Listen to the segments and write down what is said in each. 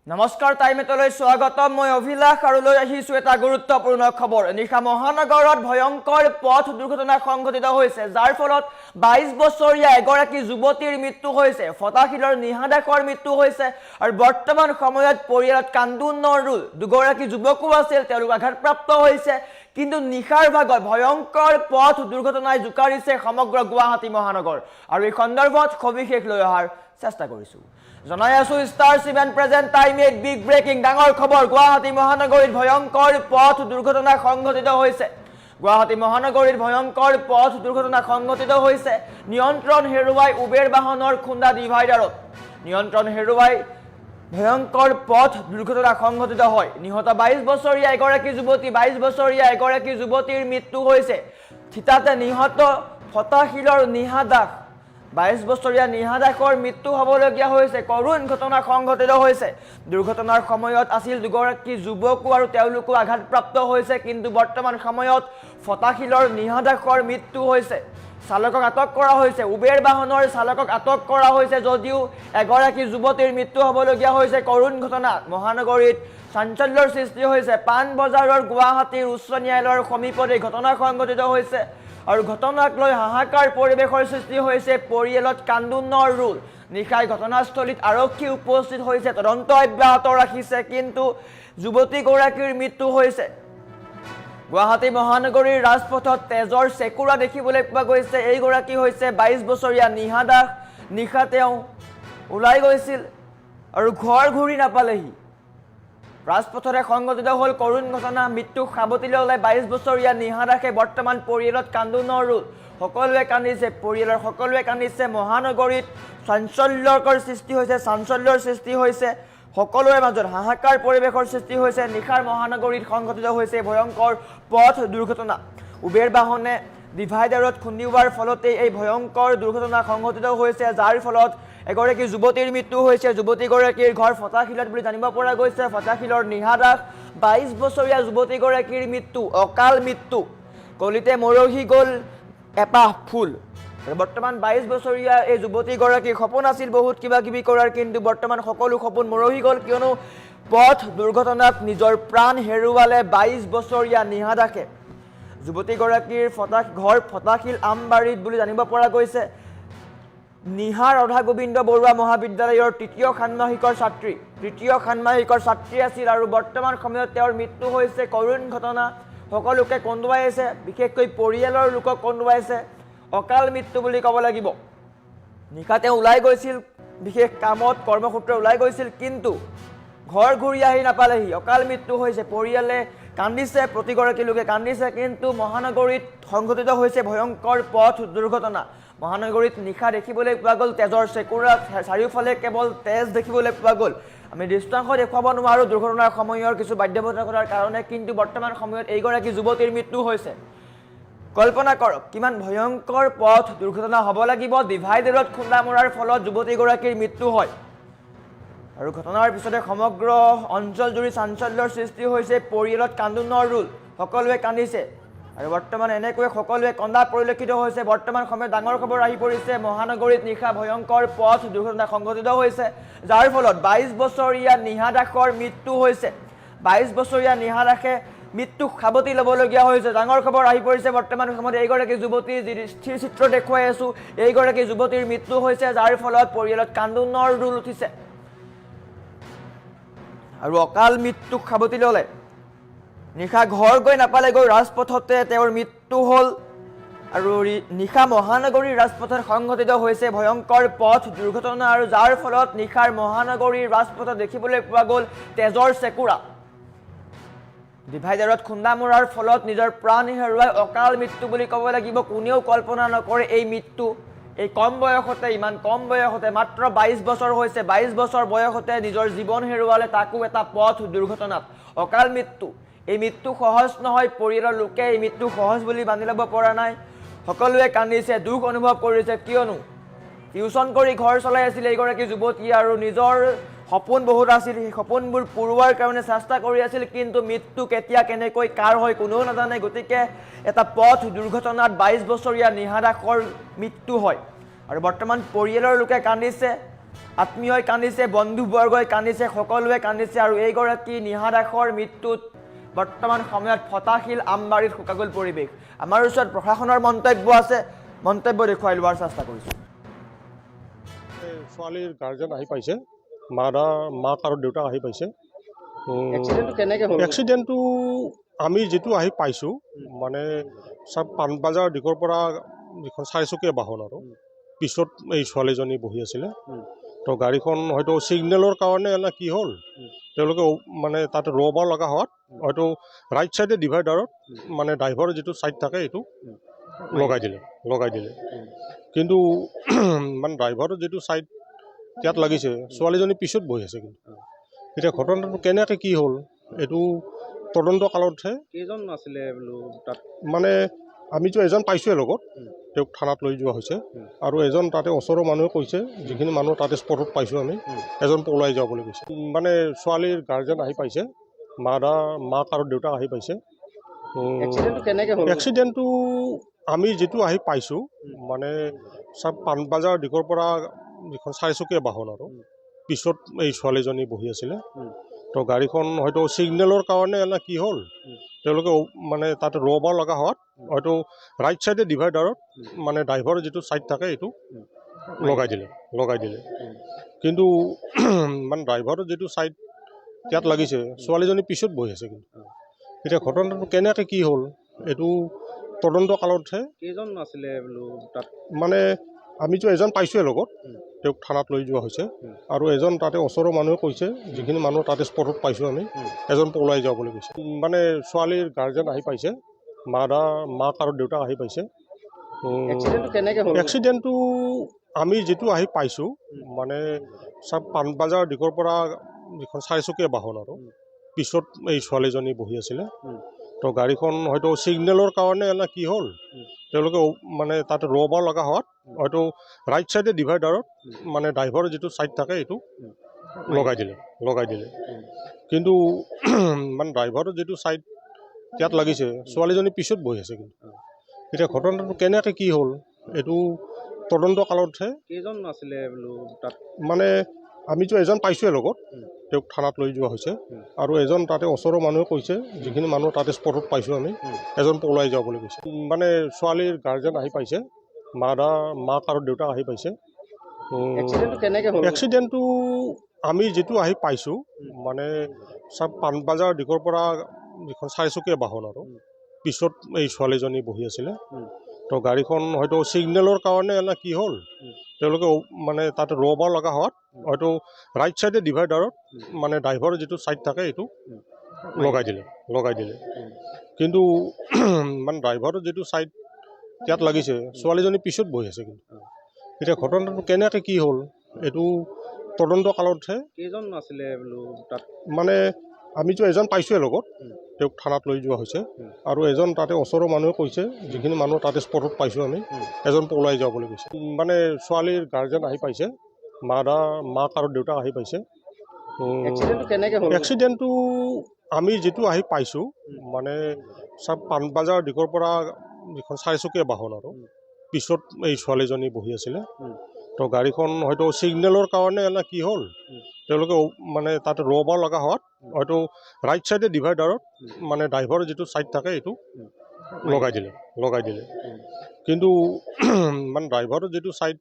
নমস্কাৰ টাইমেটলৈ স্বাগতম মই অভিলাষ আৰু লৈ আহিছো এটা গুৰুত্বপূৰ্ণ খবৰ নিশা মহানগৰত ভয়ংকৰ পথ দুৰ্ঘটনা সংঘটিত হৈছে যাৰ ফলত 22 বছৰীয়া এগৰাকী যুৱতীৰ মৃত্যু হৈছে ফটাশিলৰ নিহাদাকৰ মৃত্যু হৈছে আৰু বৰ্তমান সময়ত পৰিয়ালত কান্দোনৰ ৰুল দুগৰাকী যুৱকো আছিল তেওঁলোক আঘাতপ্ৰাপ্ত হৈছে কিন্তু নিশাৰ ভাগত ভয়ংকৰ পথ দুৰ্ঘটনাই জুকাৰিছে সমগ্ৰ গুৱাহাটী মহানগৰ আৰু এই সন্দৰ্ভত সবিশেষ লৈ অহাৰ চেষ্টা কৰিছো জনাই আছো star 7 present time at big breaking ডাঙৰ খবৰ গুৱাহাটী মহানগৰীত ভয়ংকৰ পথ দুৰ্ঘটনা সংঘটিত হৈছে গুৱাহাটী মহানগৰীত ভয়ংকৰ পথ দুৰ্ঘটনা সংঘটিত হৈছে নিয়ন্ত্ৰণ হেৰুৱাই উবেৰ বাহনৰ খুন্দা ডিভাইডাৰত নিয়ন্ত্ৰণ হেৰুৱাই ভয়ংকৰ পথ দুৰ্ঘটনা সংঘটিত হয় নিহত 22 বছৰীয়া এগৰাকী যুৱতী 22 বছৰীয়া এগৰাকী যুৱতীৰ মৃত্যু হৈছে থিতাতে নিহত ফটাশিলৰ নিহাদাক 22 বছৰীয়া নিহাদাকৰ মৃত্যু হ'বলগীয়া হৈছে কৰুণ ঘটনা সংঘটিত হৈছে দুৰ্ঘটনাৰ সময়ত আছিল দুগৰাকী যুৱকো আৰু তেওঁলোকো আঘাতপ্ৰাপ্ত হৈছে কিন্তু বৰ্তমান সময়ত ফটাশিলৰ নিহাদাকৰ মৃত্যু হৈছে চালকক আটক কৰা হৈছে উবেৰ বাহনৰ চালকক আটক কৰা হৈছে যদিও এগৰাকী যুৱতীৰ মৃত্যু হ'বলগীয়া হৈছে কৰুণ ঘটনা মহানগৰীত চাঞ্চল্যৰ সৃষ্টি হৈছে পান বজাৰৰ গুৱাহাটীৰ উচ্চ ন্যায়ালয়ৰ সমীপতে ঘটনা সংঘটিত হৈছে আৰু ঘটনাক লৈ হাহাকাৰ পৰিবেশৰ সৃষ্টি হৈছে পৰিয়ালত কান্দোনৰ ৰুল নিশাই ঘটনাস্থলীত আৰক্ষী উপস্থিত হৈছে তদন্ত অব্যাহত ৰাখিছে কিন্তু যুৱতীগৰাকীৰ মৃত্যু হৈছে গুৱাহাটী মহানগৰীৰ ৰাজপথত তেজৰ চেকুৰা দেখিবলৈ পোৱা গৈছে এইগৰাকী হৈছে 22 বছৰীয়া নিহাদাক নিশা তেওঁ ওলাই গৈছিল আৰু ঘৰ ঘূৰি নাপালেহি ৰাজপথৰে সংঘটিত হল কৰুণ ঘটনা মৃত্যু সাবতিলৈ ওলাই 22 বছৰীয়া নিহাদাকে বৰ্তমান পৰিয়ালত কান্দোনৰ ৰুল সকলোৱে কান্দিছে পৰিয়ালৰ সকলোৱে কান্দিছে মহানগৰীত চাঞ্চল্যকৰ সৃষ্টি হৈছে সকলোৰে মাজত হাহাকাৰ পৰিবেশৰ সৃষ্টি হৈছে নিশাৰ মহানগৰীত সংঘটিত হৈছে ভয়ংকৰ পথ দুৰ্ঘটনা উবেৰ বাহনে ডিভাইডাৰত খুন্দিওৱাৰ ফলতে এই ভয়ংকৰ দুৰ্ঘটনা সংঘটিত হৈছে যাৰ ফলত এগৰাকী যুৱতীৰ মৃত্যু হৈছে যুৱতীগৰাকীৰ ঘৰ ফটাশিলত বুলি জানিব পৰা গৈছে ফটাশিলৰ নিহাদাক 22 বছৰীয়া যুৱতীগৰাকীৰ মৃত্যু অকাল মৃত্যু কলিতে মৰহি গ'ল এপাহ ফুল বৰ্তমান 22 বছৰীয়া এই যুৱতীগৰাকীৰ সপোন আছিল বহুত কিবা কিবি কৰাৰ কিন্তু বৰ্তমান সকলো সপোন মৰহি গ'ল কিয়নো পথ দুৰ্ঘটনাত নিজৰ প্ৰাণ হেৰুৱালে 22 বছৰীয়া নিহাদাকে যুৱতীগৰাকীৰ ঘৰ ফটাশিল আমবাৰীত বুলি জানিব পৰা গৈছে নিহা ৰাধা গোবিন্দ বৰুৱা মহাবিদ্যালয়ৰ তৃতীয় ষান্মাসিকৰ ছাত্ৰী আছিল আৰু বৰ্তমান সময়ত তেওঁৰ মৃত্যু হৈছে কৰুণ ঘটনা সকলোকে কন্দুৱাইছে বিশেষকৈ পৰিয়ালৰ লোকক কন্দুৱাইছে অকাল মৃত্যু বুলি ক'ব লাগিব নিশা তেওঁ ওলাই গৈছিল বিশেষ কামত কৰ্মসূত্ৰে ওলাই গৈছিল কিন্তু ঘৰ ঘূৰি আহি নাপালেহি অকাল মৃত্যু হৈছে পৰিয়ালে কান্দিছে প্ৰতিগৰাকী লোকে কান্দিছে কিন্তু মহানগৰীত সংঘটিত হৈছে ভয়ংকৰ পথ দুৰ্ঘটনা মহানগৰীত নিশা দেখিবলৈ পোৱা গ'ল তেজৰ চেকুৰা চাৰিওফালে কেৱল তেজ দেখিবলৈ পোৱা গ'ল আমি দৃষ্টাংশ দেখুৱাব নোৱাৰোঁ দুৰ্ঘটনাৰ সময়ৰ কিছু বাধ্যবাধকতাৰ কাৰণে কিন্তু বৰ্তমান সময়ত এইগৰাকী যুৱতীৰ মৃত্যু হৈছে কল্পনা কৰক কিমান ভয়ংকৰ পথ দুৰ্ঘটনা হ'ব লাগিব ডিভাইডাৰত খুন্দা মৰাৰ ফলত যুৱতীগৰাকীৰ মৃত্যু হয় আৰু ঘটনাৰ পিছতে সমগ্ৰ অঞ্চলজুৰি চাঞ্চল্যৰ সৃষ্টি হৈছে পৰিয়ালত কান্দোনৰ ৰুল সকলোৱে কান্দিছে আৰু বৰ্তমান এনেকৈ সকলোৱে কন্দা পৰিলক্ষিত হৈছে বৰ্তমান সময়ত ডাঙৰ খবৰ আহি পৰিছে মহানগৰীত নিশা ভয়ংকৰ পথ দুৰ্ঘটনা সংঘটিত হৈছে যাৰ ফলত 22 বছৰীয়া নিহাদাকৰ মৃত্যু হৈছে 22 বছৰীয়া নিহাদাকে মৃত্যু সাবতি ল'বলগীয়া হৈছে ডাঙৰ খবৰ আহি পৰিছে বৰ্তমান সময়ত এইগৰাকী যুৱতীৰ যি স্থিৰ চিত্ৰ দেখুৱাই আছো এইগৰাকী যুৱতীৰ মৃত্যু হৈছে যাৰ ফলত পৰিয়ালত কান্দোনৰ ৰুল উঠিছে আৰু অকাল মৃত্যু সাবতি ল'লে নিশা ঘৰ গৈ নাপালেগৈ ৰাজপথতে তেওঁৰ মৃত্যু হ'ল আৰু নিশা মহানগৰীৰ ৰাজপথত সংঘটিত হৈছে ভয়ংকৰ পথ দুৰ্ঘটনা আৰু যাৰ ফলত নিশাৰ মহানগৰীৰ ৰাজপথত দেখিবলৈ পোৱা গ'ল তেজৰ চেকুৰা ডিভাইডাৰত খুন্দা মৰাৰ ফলত নিজৰ প্ৰাণ হেৰুৱাই অকাল মৃত্যু বুলি ক'ব লাগিব কোনেও কল্পনা নকৰে এই মৃত্যু এই কম বয়সতে ইমান কম বয়সতে মাত্ৰ 22 বছৰ হৈছে 22 বছৰ বয়সতে নিজৰ জীৱন হেৰুৱালে তাকো এটা পথ দুৰ্ঘটনাত অকাল মৃত্যু এই মৃত্যু সহজ নহয় পৰিয়ালৰ লোকে এই মৃত্যু সহজ বুলি বান্ধি ল'ব পৰা নাই সকলোৱে কান্দিছে দুখ অনুভৱ কৰিছে কিয়নো টিউচন কৰি ঘৰ চলাই আছিল এইগৰাকী যুৱতী আৰু নিজৰ সপোন বহুত আছিল সেই সপোনবোৰ পূৰোৱাৰ কাৰণে চেষ্টা কৰি আছিল কিন্তু মৃত্যু কেতিয়া কেনেকৈ কাৰ হয় কোনেও নাজানে গতিকে এটা পথ দুৰ্ঘটনাত 22 বছৰীয়া নিহাদাকৰ মৃত্যু হয় আৰু বৰ্তমান পৰিয়ালৰ লোকে কান্দিছে আত্মীয়ই কান্দিছে, বন্ধুবৰ্গই কান্দিছে, সকলোৱে কান্দিছে আৰু এইগৰাকী নিহা দাসৰ মৃত্যুত বৰ্তমান সময়ত ফটাশীল আমবাৰীত শোকাকুল পৰিৱেশ। আমাৰ ওচৰত প্ৰশাসনৰ মন্তব্য আছে, মন্তব্য দেখুৱাই লোৱাৰ চেষ্টা কৰিছোঁ। ছোৱালীৰ গাৰ্জেন আহি পাইছে, মাক আৰু দেউতাক আহি পাইছে। এক্সিডেণ্টটো আমি যিটো আহি পাইছোঁ মানে পাণবজাৰ দিশৰ পৰা যিখন চাৰিচকীয়া বাহন আৰু পিছত এই ছোৱালীজনী বহি আছিলে। তো গাড়ীখন হয়তো ছিগনেলৰ কাৰণে নে কি হ'ল, তেওঁলোকে মানে তাতে ৰ'ব লগা হোৱাত হয়তো ৰাইট ছাইডে ডিভাইডাৰত মানে ড্ৰাইভাৰৰ যিটো ছাইড থাকে এইটো লগাই দিলে। কিন্তু মানে ড্ৰাইভাৰৰ যিটো ছাইড ইয়াত লাগিছে, ছোৱালীজনী পিছত বহি আছে। কিন্তু এতিয়া ঘটনাটো কেনেকৈ কি হ'ল এইটো তদন্ত কালতহে। কেইজন আছিলে তাত? মানে আমিতো এজন পাইছোঁৱে লগত, তেওঁক থানাত লৈ যোৱা হৈছে। আৰু এজন তাতে ওচৰৰ মানুহে কৈছে, যিখিনি মানুহ তাতে স্পটত পাইছোঁ আমি, এজন পলাই যাওঁ বুলি কৈছে। মানে ছোৱালীৰ গাৰ্জেন আহি পাইছে, মাক আৰু দেউতাক আহি পাইছে। এক্সিডেণ্টটো আমি যিটো আহি পাইছোঁ মানে পাণবজাৰ দিশৰ পৰা যিখন চাৰিচকীয়া বাহন আৰু পিছত এই ছোৱালীজনী বহি আছিলে। তো গাড়ীখন হয়তো ছিগনেলৰ কাৰণে নে কি হ'ল, তেওঁলোকে মানে তাতে ৰ'ব লগা হোৱাত হয়তো ৰাইট ছাইডে ডিভাইডাৰত মানে ড্ৰাইভাৰৰ যিটো ছাইড থাকে এইটো লগাই দিলে। কিন্তু মানে ড্ৰাইভাৰৰ যিটো ছাইড ইয়াত লাগিছে, ছোৱালীজনী পিছত বহি আছে। কিন্তু এতিয়া ঘটনাটো কেনেকৈ কি হ'ল এইটো তদন্ত কালতহে। কেইজন আছিলে তাত? মানে আমিতো এজন পাইছোঁৱে লগত, তেওঁক থানাত লৈ যোৱা হৈছে। আৰু এজন তাতে ওচৰৰ মানুহে কৈছে, যিখিনি মানুহ তাতে স্পটত পাইছোঁ আমি, এজন পলাই যাওঁ বুলি কৈছে। মানে ছোৱালীৰ গাৰ্জেন আহি পাইছে, মাক আৰু দেউতাক আহি পাইছে। এক্সিডেণ্টটো আমি যিটো আহি পাইছোঁ মানে পাণবজাৰ দিশৰ পৰা যিখন চাৰিচকীয়া বাহন আৰু পিছত এই ছোৱালীজনী বহি আছিলে। তো গাড়ীখন হয়তো ছিগনেলৰ কাৰণে নে কি হ'ল, তেওঁলোকে মানে তাতে ৰ'ব লগা হোৱাত হয়তো ৰাইট ছাইডে ডিভাইডাৰত মানে ড্ৰাইভাৰৰ যিটো ছাইড থাকে এইটো লগাই দিলে। কিন্তু মানে ড্ৰাইভাৰৰ যিটো ছাইড ইয়াত লাগিছে, ছোৱালীজনী পিছত বহি আছে। কিন্তু এতিয়া ঘটনাটো কেনেকৈ কি হ'ল এইটো তদন্ত কালতহে। কেইজন আছিলে তাত? মানে আমিতো এজন পাইছোঁৱে লগত, তেওঁক থানাত লৈ যোৱা হৈছে। আৰু এজন তাতে ওচৰৰ মানুহে কৈছে, যিখিনি মানুহ তাতে স্পটত পাইছোঁ আমি, এজন পলাই যাওঁ বুলি কৈছে। মানে ছোৱালীৰ গাৰ্জেন আহি পাইছে, মাক আৰু দেউতাক আহি পাইছে। এক্সিডেণ্টটো আমি যিটো আহি পাইছোঁ মানে পাণবজাৰ দিশৰ পৰা যিখন চাৰিচকীয়া বাহন আৰু পিছত এই ছোৱালীজনী বহি আছিলে। তো গাড়ীখন হয়তো ছিগনেলৰ কাৰণে নে কি হ'ল, তেওঁলোকে মানে তাতে ৰ'ব লগা হোৱাত হয়তো ৰাইট ছাইডে ডিভাইডাৰত মানে ড্ৰাইভাৰৰ যিটো ছাইড থাকে এইটো লগাই দিলে। কিন্তু মানে ড্ৰাইভাৰৰ যিটো ছাইড ইয়াত লাগিছে, ছোৱালীজনী পিছত বহি আছে। কিন্তু এতিয়া ঘটনাটো কেনেকৈ কি হ'ল এইটো তদন্ত কালতহে। কেইজন আছিলে তাত? মানে আমিতো এজন পাইছোঁৱে লগত, তেওঁক থানাত লৈ যোৱা হৈছে। আৰু এজন তাতে ওচৰৰ মানুহে কৈছে, যিখিনি মানুহ তাতে স্পটত পাইছোঁ আমি, এজন পলাই যাওঁ বুলি কৈছে। মানে ছোৱালীৰ গাৰ্জেন আহি পাইছে, মাক আৰু দেউতাক আহি পাইছে। এক্সিডেণ্টটো আমি যিটো আহি পাইছোঁ মানে পাণবজাৰ দিশৰ পৰা যিখন চাৰিচকীয়া বাহন আৰু পিছত এই ছোৱালীজনী বহি আছিলে। তো গাড়ীখন হয়তো ছিগনেলৰ কাৰণে নে কি হ'ল, তেওঁলোকে মানে তাতে ৰ'ব লগা হোৱাত হয়তো ৰাইট ছাইডে ডিভাইডাৰত মানে ড্ৰাইভাৰৰ যিটো ছাইড থাকে এইটো লগাই দিলে। কিন্তু মানে ড্ৰাইভাৰৰ যিটো ছাইড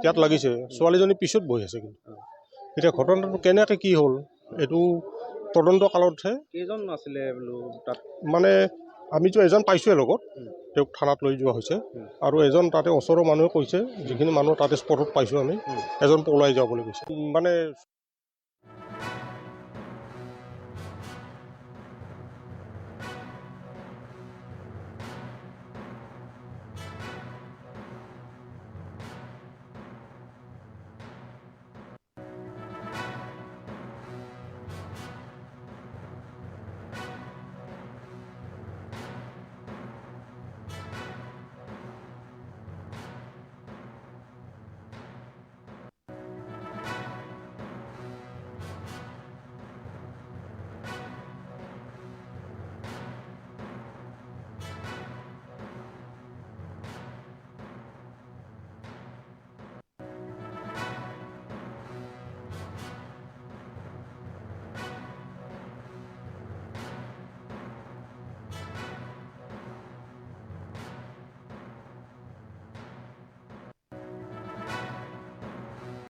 ইয়াত লাগিছে, ছোৱালীজনী পিছত বহি আছে। কিন্তু এতিয়া ঘটনাটো কেনেকৈ কি হ'ল এইটো তদন্ত কালতহে। কেইজন আছিলে তাত? মানে আমিতো এজন পাইছোঁৱে লগত, তেওঁক থানাত লৈ যোৱা হৈছে। আৰু এজন তাতে ওচৰৰ মানুহে কৈছে, যিখিনি মানুহ তাতে স্পটত পাইছোঁ আমি, এজন পলাই যাওঁ বুলি কৈছে। মানে